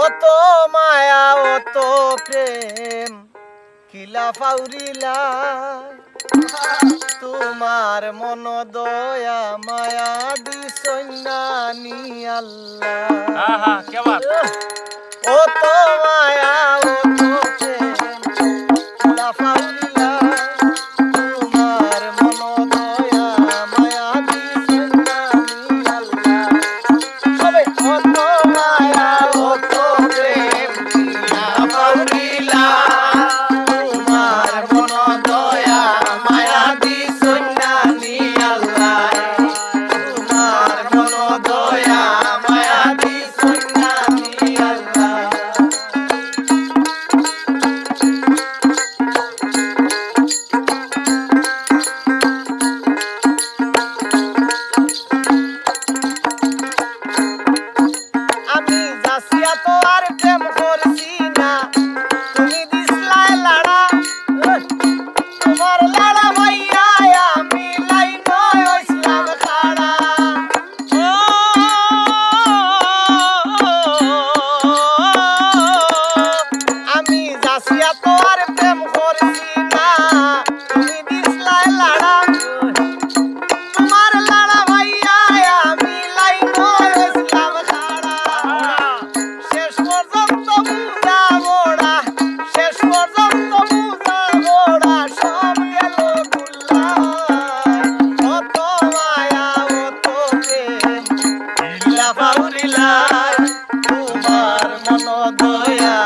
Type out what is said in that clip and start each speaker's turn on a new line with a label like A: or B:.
A: অত মায়া অত প্রেম কিলা ফাউরিলা তোমার মন দয়া মায়া দিসন্নানি আল্লাহ।
B: हाँ क्या बात।
A: অত মায়া অত প্রেম কিলা ফাউরিলা তোমার মন দয়া মায়া দিসন্নানি আল্লাহ। সবাই অত মায়া অত প্রেম কিলা ফাউরিলা তোমার মন দয়া মায়া দিসন্নানি আল্লাহ। তোমার মন দয়া মায়া দিসন্নানি আল্লাহ। আমি যাসিয়া তো আর প্রেম করছি না, তুমি দিসলাই লাড়া। তোমার লাড়া ভাইয়া আমি লাইন হইছিলাম খাড়া। আমি যাসিয়া তো আর প্রেম করছি না, তুমি দিসলাই লাড়া। তোমার লাড়া ভাইয়া আমি লাইন হইছিলাম খাড়া। শেষ পর্যন্ত বুঝা গোড়া, শেষ পর্যন্ত বুঝা গোড়া সব গেল গুল্লায়। অত মায়া অত প্রেম কিলা ফাউরিলায় তোমার মন দয়া